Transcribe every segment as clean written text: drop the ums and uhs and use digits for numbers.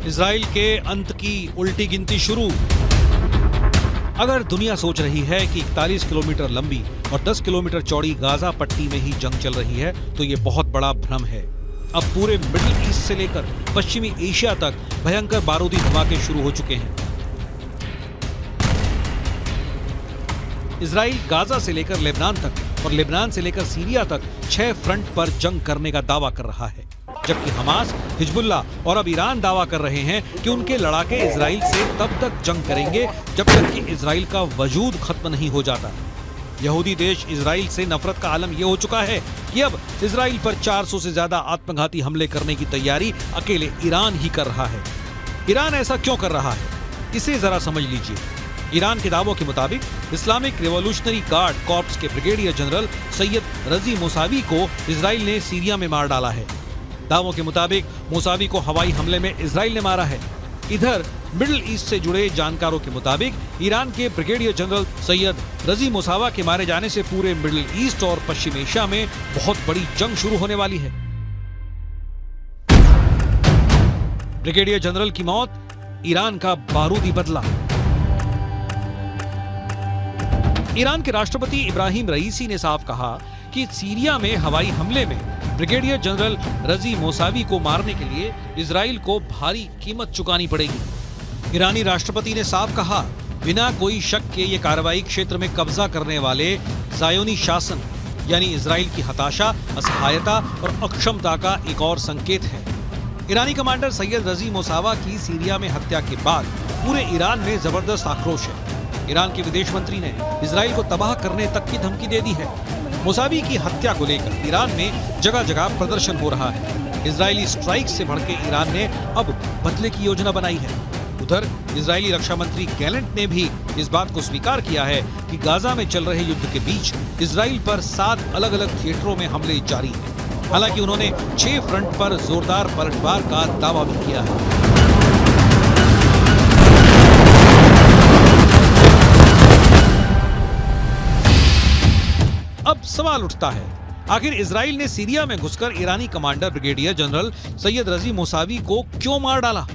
Israel के अंत की उल्टी गिनती शुरू। अगर दुनिया सोच रही है कि 41 किलोमीटर लंबी और 10 किलोमीटर चौड़ी गाजा पट्टी में ही जंग चल रही है, तो ये बहुत बड़ा भ्रम है। अब पूरे मिडिल ईस्ट से लेकर पश्चिमी एशिया तक भयंकर बारूदी धमाके शुरू हो चुके हैं। इजराइल गाजा से लेकर लेबनान तक और लेबनान से लेकर सीरिया तक 6 फ्रंट पर जंग करने का दावा कर रहा है, जबकि हमास, हिजबुल्लाह और अब ईरान दावा कर रहे हैं कि उनके लड़ाके इजराइल से तब तक जंग करेंगे जब तक कि इजराइल का वजूद खत्म नहीं हो जाता। यहूदी देश इजराइल से नफरत का आलम यह हो चुका है कि अब इजराइल पर 400 से ज्यादा आत्मघाती हमले करने की तैयारी अकेले ईरान ही कर रहा है। ईरान ऐसा क्यों कर रहा है, इसे जरा समझ लीजिए। ईरान के दावों के मुताबिक इस्लामिक रिवॉल्यूशनरी गार्ड कॉर्प्स के ब्रिगेडियर जनरल सैयद रजी मोसावी को इजराइल ने सीरिया में मार डाला है। दावों के मुताबिक मोसावी को हवाई हमले में इजराइल ने मारा है। इधर मिडिल ईस्ट से जुड़े जानकारों के मुताबिक ईरान के ब्रिगेडियर जनरल सैयद रजी मोसावा के मारे जाने से पूरे मिडिल ईस्ट और पश्चिम एशिया में बहुत बड़ी जंग शुरू होने वाली है। ब्रिगेडियर जनरल की मौत, ईरान का बारूदी बदला। ईरान के राष्ट्रपति इब्राहिम रईसी ने साफ कहा कि सीरिया में हवाई हमले में ब्रिगेडियर जनरल रजी मोसावी को मारने के लिए इजराइल को भारी कीमत चुकानी पड़ेगी। ईरानी राष्ट्रपति ने साफ कहा, बिना कोई शक के ये कार्रवाई क्षेत्र में कब्जा करने वाले ज़ायोनी शासन यानी इजराइल की हताशा, असहायता और अक्षमता का एक और संकेत है। ईरानी कमांडर सैयद रजी मोसावा की सीरिया में हत्या के बाद पूरे ईरान में जबरदस्त आक्रोश है। ईरान के विदेश मंत्री ने इजराइल को तबाह करने तक की धमकी दे दी है। मोसावी की हत्या को लेकर ईरान में जगह जगह प्रदर्शन हो रहा है। इजरायली स्ट्राइक से भड़के ईरान ने अब बदले की योजना बनाई है। उधर इजरायली रक्षा मंत्री गैलेंट ने भी इस बात को स्वीकार किया है कि गाजा में चल रहे युद्ध के बीच इजराइल पर 7 अलग अलग थिएटरों में हमले जारी हैं। हालांकि उन्होंने 6 फ्रंट पर जोरदार पलटवार का दावा भी किया है। अब सवाल उठता है, आखिर इजराइल ने सीरिया में घुसकर ईरानी कमांडर ब्रिगेडियर जनरल सैयद रजी मोसावी को क्यों मार डाला?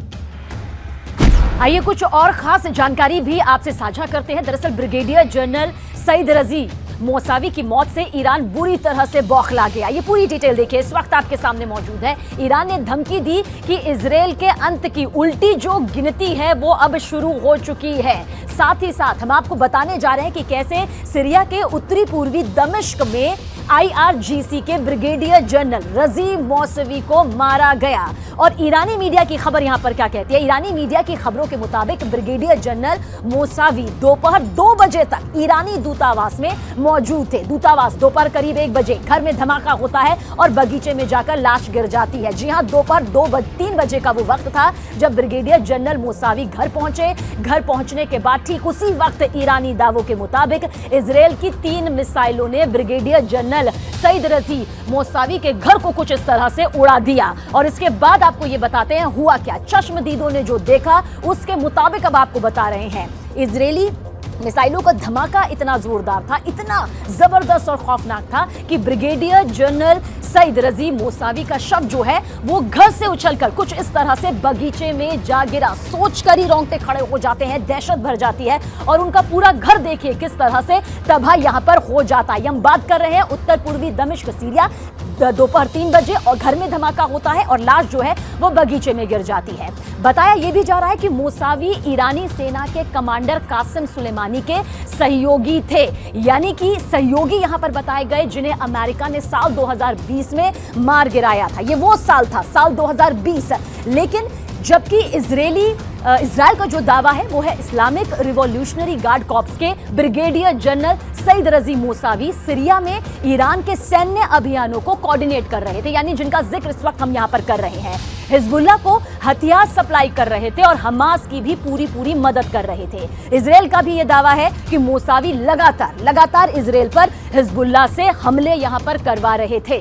आइए कुछ और खास जानकारी भी आपसे साझा करते हैं। दरअसल ब्रिगेडियर जनरल सैयद रजी मोसावी की मौत से ईरान बुरी तरह से बौखला गया। ये पूरी डिटेल देखिए, इस वक्त आपके सामने मौजूद है। ईरान ने धमकी दी कि इजराइल के अंत की उल्टी जो गिनती है वो अब शुरू हो चुकी है। साथ ही साथ हम आपको बताने जा रहे हैं कि कैसे सीरिया के उत्तरी पूर्वी दमिश्क में IRGC के ब्रिगेडियर जनरल रजी मोसावी को मारा गया। और ईरानी मीडिया की खबर यहां पर क्या कहती है? ईरानी मीडिया की खबरों के मुताबिक ब्रिगेडियर जनरल मोसावी दोपहर 2 बजे तक ईरानी दूतावास में मौजूद थे। दूतावास दोपहर करीब 1 बजे घर में धमाका होता है और बगीचे में जाकर लाश गिर जाती है। जी हां, दोपहर 3 बजे का वो वक्त था जब ब्रिगेडियर जनरल मोसावी घर पहुंचे। घर पहुंचने के बाद ठीक उसी वक्त ईरानी दावों के मुताबिक इजराइल की 3 मिसाइलों ने ब्रिगेडियर जनरल सैयद रजी मोसावी के घर को कुछ इस तरह से उड़ा दिया। और इसके बाद आपको ये बताते हैं हुआ क्या। चश्मदीदों ने जो देखा उसके मुताबिक अब आपको बता रहे हैं। इजरायली मिसाइलों का धमाका इतना जोरदार था, इतना जबरदस्त और खौफनाक था कि ब्रिगेडियर जनरल सैयद रजी मोसावी का शव जो है वो घर से उछलकर कुछ इस तरह से बगीचे में जा गिरा। सोचकर ही रोंगटे खड़े हो जाते हैं, दहशत भर जाती है और उनका पूरा घर देखिए किस तरह से तबाह यहां पर हो जाता है। हम बात कर रहे हैं उत्तर पूर्वी दमिश्क सीरिया। दोपहर 3 बजे और घर में धमाका होता है और लाश जो है वो बगीचे में गिर जाती है। बताया यह भी जा रहा है कि मोसावी ईरानी सेना के कमांडर कासिम सुलेमानी के सहयोगी थे, यानी कि सहयोगी यहां पर बताए गए जिन्हें अमेरिका ने साल 2020 में मार गिराया था। ये वो साल था, साल 2020। लेकिन जबकि इजराइल का जो दावा है वो है इस्लामिक रिवॉल्यूशनरी गार्ड कॉर्प्स के ब्रिगेडियर जनरल सैयद रजी मोसावी सीरिया में ईरान के सैन्य अभियानों को कोऑर्डिनेट कर रहे थे, यानी जिनका जिक्र इस वक्त हम यहां पर कर रहे हैं। हिजबुल्लाह को हथियार सप्लाई कर रहे थे और हमास की भी पूरी मदद कर रहे थे। इजराइल का भी यह दावा है कि मोसावी लगातार इजराइल पर हिजबुल्लाह से हमले यहां पर करवा रहे थे।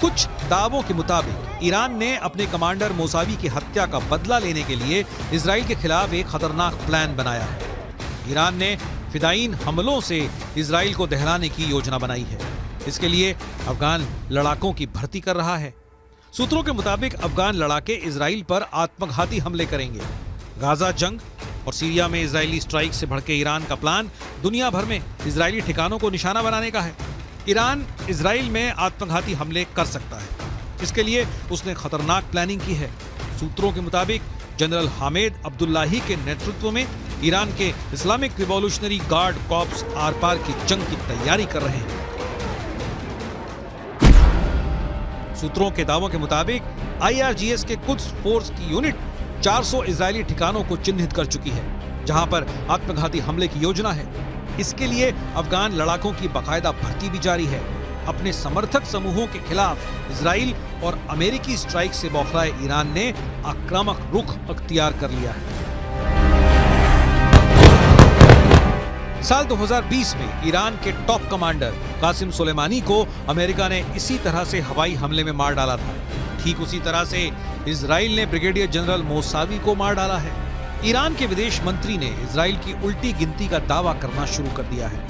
कुछ दावों के मुताबिक ईरान ने अपने कमांडर मोसावी की हत्या का बदला लेने के लिए इजराइल के खिलाफ एक खतरनाक प्लान बनाया है। ईरान ने फिदायीन हमलों से इजराइल को दहलाने की योजना बनाई है। इसके लिए अफगान लड़ाकों की भर्ती कर रहा है। सूत्रों के मुताबिक अफगान लड़ाके इजराइल पर आत्मघाती हमले करेंगे। गाजा जंग और सीरिया में इजरायली स्ट्राइक से भड़के ईरान का प्लान दुनिया भर में इजरायली ठिकानों को निशाना बनाने का है। ईरान इजराइल में आत्मघाती हमले कर सकता है, इसके लिए उसने खतरनाक प्लानिंग की है। सूत्रों के मुताबिक जनरल हामिद अब्दुल्लाही के नेतृत्व में ईरान के इस्लामिक रिवॉल्यूशनरी गार्ड कॉर्प्स आर पार की जंग की तैयारी कर रहे हैं। सूत्रों के दावों के मुताबिक IRGS के कुद्स फोर्स की यूनिट 400 इजरायली ठिकानों को चिन्हित कर चुकी है, जहां पर आत्मघाती हमले की योजना है। इसके लिए अफगान लड़ाकों की बाकायदा भर्ती भी जारी है। अपने समर्थक समूहों के खिलाफ इजराइल और अमेरिकी स्ट्राइक से बौखलाए ईरान ने आक्रामक रुख अख्तियार कर लिया है। साल 2020 में ईरान के टॉप कमांडर कासिम सुलेमानी को अमेरिका ने इसी तरह से हवाई हमले में मार डाला था। ठीक उसी तरह से इजराइल ने ब्रिगेडियर जनरल मोसावी को मार डाला है। ईरान के विदेश मंत्री ने इजराइल की उल्टी गिनती का दावा करना शुरू कर दिया है।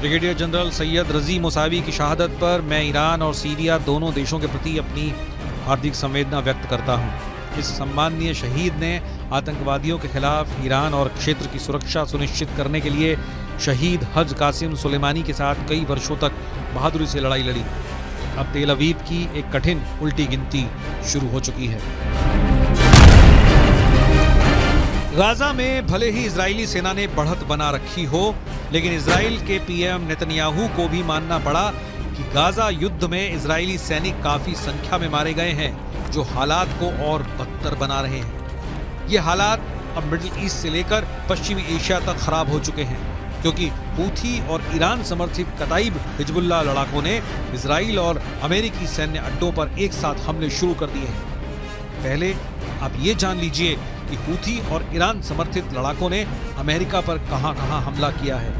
ब्रिगेडियर जनरल सैयद रजी मोसावी की शहादत पर मैं ईरान और सीरिया दोनों देशों के प्रति अपनी हार्दिक संवेदना व्यक्त करता हूं। इस सम्माननीय शहीद ने आतंकवादियों के खिलाफ ईरान और क्षेत्र की सुरक्षा सुनिश्चित करने के लिए शहीद हज कासिम सुलेमानी के साथ कई वर्षों तक बहादुरी से लड़ाई लड़ी। अब तेल अवीव की एक कठिन उल्टी गिनती शुरू हो चुकी है। गाजा में भले ही इजरायली सेना ने बढ़त बना रखी हो, लेकिन इजराइल के पीएम नेतन्याहू को भी मानना पड़ा कि गाजा युद्ध में इजरायली सैनिक काफी संख्या में मारे गए हैं, जो हालात को और बदतर बना रहे हैं। ये हालात अब मिडिल ईस्ट से लेकर पश्चिमी एशिया तक खराब हो चुके हैं, क्योंकि हूथी और ईरान समर्थित कताइब हिजबुल्लाह लड़ाकों ने इजराइल और अमेरिकी सैन्य अड्डों पर एक साथ हमले शुरू कर दिए हैं। पहले आप ये जान लीजिए कि हूथी और ईरान समर्थित लड़ाकों ने अमेरिका पर कहां-कहां हमला किया है।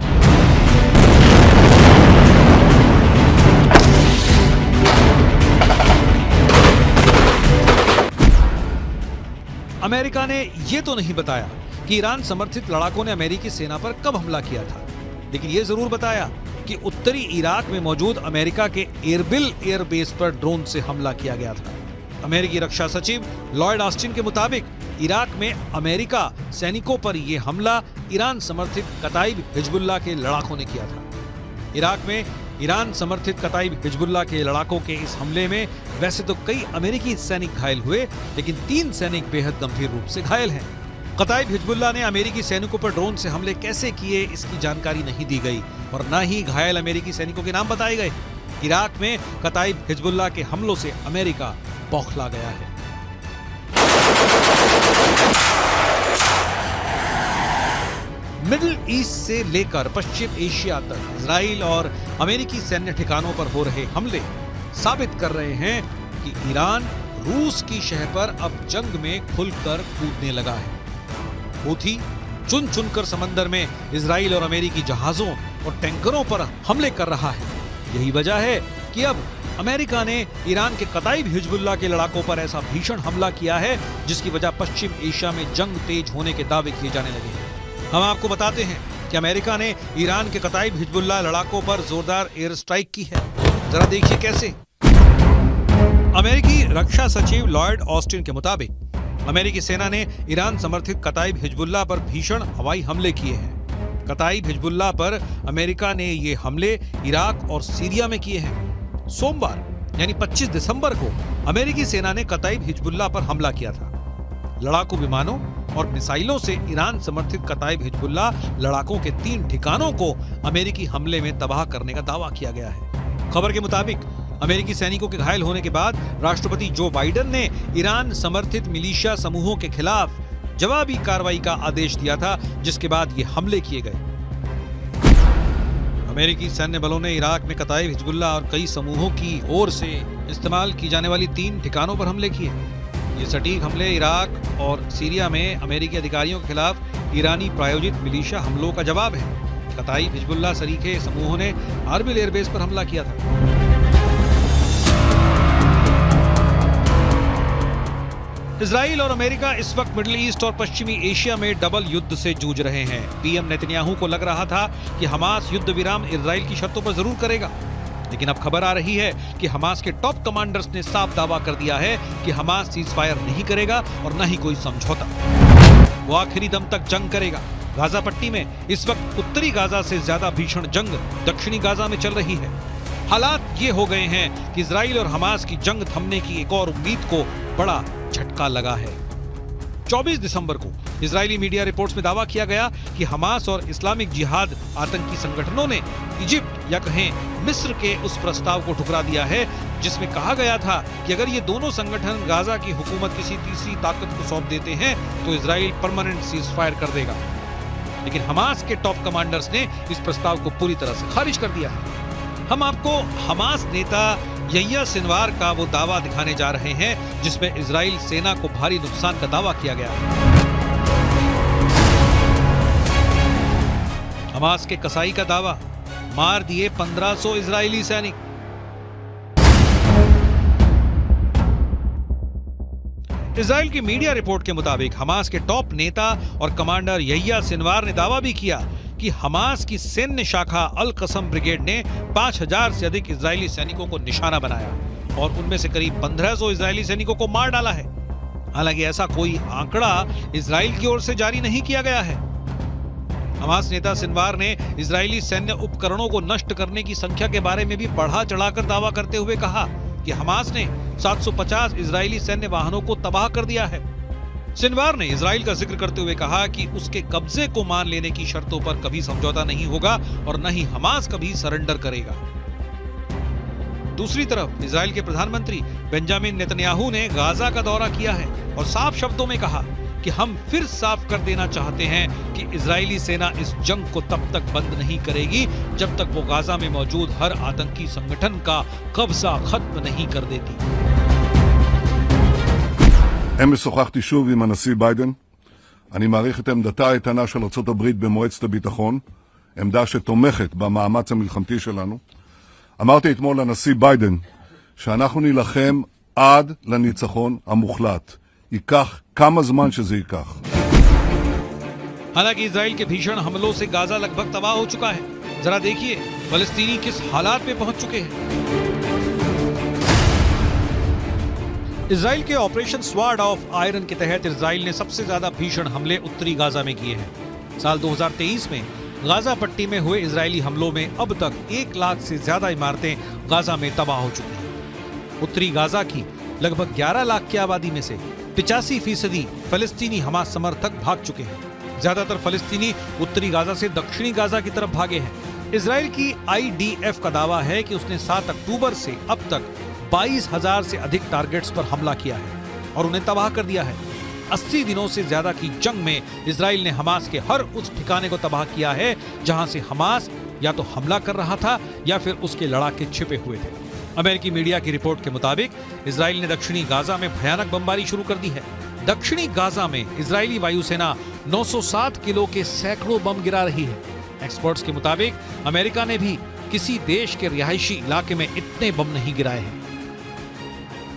अमेरिका ने यह तो नहीं बताया कि ईरान समर्थित लड़ाकों ने अमेरिकी सेना पर कब हमला किया था, लेकिन यह जरूर बताया कि उत्तरी इराक में मौजूद अमेरिका के एरबिल एयरबेस पर ड्रोन से हमला किया गया था। अमेरिकी रक्षा सचिव लॉयड ऑस्टिन के मुताबिक इराक में अमेरिका सैनिकों पर यह हमला ईरान समर्थित कताइब हिजबुल्लाह के लड़ाकों ने किया था। इराक में ईरान समर्थित कताइब हिजबुल्लाह के लड़ाकों के इस हमले में वैसे तो कई अमेरिकी सैनिक घायल हुए, लेकिन 3 सैनिक बेहद गंभीर रूप से घायल हैं। कताइब हिजबुल्लाह ने अमेरिकी सैनिकों पर ड्रोन से हमले कैसे किए, इसकी जानकारी नहीं दी गई और न ही घायल अमेरिकी सैनिकों के नाम बताए गए। इराक में कताइब हिजबुल्लाह के हमलों से अमेरिका बौखला गया है। मिडिल ईस्ट से लेकर पश्चिम एशिया तक इजराइल और अमेरिकी सैन्य ठिकानों पर हो रहे हमले साबित कर रहे हैं कि ईरान रूस की शह पर अब जंग में खुलकर कूदने लगा है। हूथी चुन चुनकर समंदर में इजराइल और अमेरिकी जहाजों और टैंकरों पर हमले कर रहा है। यही वजह है कि अब अमेरिका ने ईरान के कताइब हिजबुल्लाह के लड़ाकों पर ऐसा भीषण हमला किया है, जिसकी वजह पश्चिम एशिया में जंग तेज होने के दावे किए जाने लगे हैं। हम आपको बताते हैं कि अमेरिका ने ईरान के कताइब हिजबुल्लाह लड़ाकों पर जोरदार एयर स्ट्राइक की है। जरा देखिए कैसे। अमेरिकी रक्षा सचिव लॉयड ऑस्टिन के मुताबिक अमेरिकी सेना ने ईरान समर्थित कताइब हिजबुल्लाह पर भीषण हवाई हमले किए हैं। कताइब हिजबुल्लाह पर अमेरिका ने ये हमले इराक और सीरिया में किए हैं। सोमवार यानी 25 दिसंबर को अमेरिकी सेना ने कताइब हिजबुल्लाह पर हमला किया था। लड़ाकू विमानों और मिसाइलों से ईरान समर्थित कताइब हिजबुल्लाह लड़ाकों के 3 ठिकानों को अमेरिकी हमले में तबाह करने का दावा किया गया है। खबर के मुताबिक अमेरिकी सैनिकों के घायल होने के बाद राष्ट्रपति जो बाइडेन ने ईरान समर्थित मिलिशिया समूहों के खिलाफ जवाबी कार्रवाई का आदेश दिया था, जिसके बाद ये हमले किए गए। अमेरिकी सैन्य बलों ने इराक में कताइब हिजबुल्लाह और कई समूहों की ओर से इस्तेमाल की जाने वाली 3 ठिकानों पर हमले किए। ये सटीक हमले इराक और सीरिया में अमेरिकी अधिकारियों के खिलाफ ईरानी प्रायोजित मिलिशिया हमलों का जवाब है। कताई हिजबुल्लाह सरीखे समूहों ने अर्बिल एयरबेस पर हमला किया था। इजराइल और अमेरिका इस वक्त मिडिल ईस्ट और पश्चिमी एशिया में डबल युद्ध से जूझ रहे हैं। पीएम नेतन्याहू को लग रहा था कि हमास युद्ध विराम इजराइल की शर्तों पर जरूर करेगा, लेकिन अब खबर आ रही है कि हमास के टॉप कमांडर्स ने साफ दावा कर दिया है कि हमास सीज फायर नहीं करेगा और न ही कोई समझौता। वो आखिरी दम तक जंग करेगा। गाजा पट्टी में इस वक्त उत्तरी गाजा से ज्यादा भीषण जंग दक्षिणी गाजा में चल रही है। हालात ये हो गए हैं कि इजराइल और हमास की जंग थमने की एक और उम्मीद को बड़ा झटका लगा है। 24 दिसंबर को इजरायली मीडिया रिपोर्ट्स में दावा किया गया कि हमास और इस्लामिक जिहाद आतंकी संगठनों ने इजिप्ट या कहें मिस्र के उस प्रस्ताव को ठुकरा दिया है जिसमें कहा गया था कि अगर ये दोनों संगठन गाजा की हुकूमत किसी तीसरी ताकत को सौंप देते हैं तो इजराइल परमानेंट सीज फायर कर देगा। लेकिन हमास के टॉप कमांडर्स ने इस प्रस्ताव को पूरी तरह से खारिज कर दिया है। हम आपको हमास नेता यहिया सिनवार का वो दावा दिखाने जा रहे हैं जिसमें इजराइल सेना को भारी नुकसान का दावा किया गया है। हमास के कसाई का दावा, मार दिए 1500 इजरायली सैनिक। इजराइल की मीडिया रिपोर्ट के मुताबिक हमास के टॉप नेता और कमांडर यहिया सिनवार ने दावा भी किया कि हमास की सैन्य शाखा अल कसम ब्रिगेड ने 5000 से अधिक इजरायली सैनिकों को निशाना बनाया और उनमें से करीब 1500 इजरायली सैनिकों को मार डाला है। हालांकि ऐसा कोई आंकड़ा इजराइल की ओर से जारी नहीं किया गया है। हमास नेता सिनवार ने इजरायली सैन्य उपकरणों को नष्ट करने की संख्या के बारे में भी बढ़ा चढ़ाकर दावा करते हुए कहा कि हमास ने 750 इजरायली सैन्य वाहनों को तबाह कर दिया है। सिनवार ने इजराइल का जिक्र करते हुए कहा कि उसके कब्जे को मान लेने की शर्तों पर कभी समझौता नहीं होगा और न ही हमास कभी सरेंडर करेगा। दूसरी तरफ इजराइल के प्रधानमंत्री बेंजामिन नेतन्याहू ने गाजा का दौरा किया है और साफ शब्दों में कहा कि हम फिर साफ कर देना चाहते हैं कि इजरायली सेना इस जंग को तब तक बंद नहीं करेगी जब तक वो गाजा में मौजूद हर आतंकी संगठन का कब्जा खत्म नहीं कर देती। אמש שוחחתי שוב עם הנשיא ביידן. אני מעריך את עמדתה האיתנה של ארצות הברית במועצת הביטחון, עמדה שתומכת במאמץ המלחמתי שלנו. אמרתי אתמול לנשיא ביידן שאנחנו נילחם עד לניצחון המוחלט. ייקח כמה זמן שזה ייקח. हालांकि इजराइल के भीषण हमलों से गाजा लगभग तबाह हो चुका है। जरा देखिए फलस्तीनी किस हालात में पहुंच चुके हैं। इजराइल के ऑपरेशन स्वॉर्ड ऑफ आयरन के तहत इजराइल ने सबसे ज्यादा भीषण हमले उत्तरी गाजा में किए हैं। साल 2023 में गाजा पट्टी में हुए इजरायली हमलों में अब तक 1 लाख से ज्यादा इमारतें गाजा में तबाह हो चुकी हैं। उत्तरी गाजा की लगभग 11 लाख की आबादी में से 85% फलस्तीनी हमास समर्थक भाग चुके हैं। ज्यादातर फलस्तीनी उत्तरी गाजा से दक्षिणी गाजा की तरफ भागे हैं। इजराइल की IDF का दावा है कि उसने 7 अक्टूबर से अब तक 22,000 से अधिक टारगेट्स पर हमला किया है और उन्हें तबाह कर दिया है। 80 दिनों से ज्यादा की जंग में इजराइल ने हमास के हर उस ठिकाने को तबाह किया है जहां से हमास या तो हमला कर रहा था या फिर उसके लड़ाके छिपे हुए थे। अमेरिकी मीडिया की रिपोर्ट के मुताबिक इजराइल ने दक्षिणी गाजा में भयानक बमबारी शुरू कर दी है। दक्षिणी गाजा में इजरायली वायुसेना 907 किलो के सैकड़ों बम गिरा रही है। एक्सपर्ट्स के मुताबिक अमेरिका ने भी किसी देश के रिहायशी इलाके में इतने बम नहीं गिराए हैं।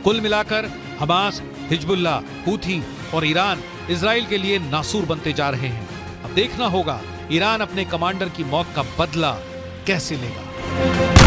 कुल मिलाकर हमास, हिजबुल्लाह, हूथी और ईरान इजराइल के लिए नासूर बनते जा रहे हैं। अब देखना होगा ईरान अपने कमांडर की मौत का बदला कैसे लेगा।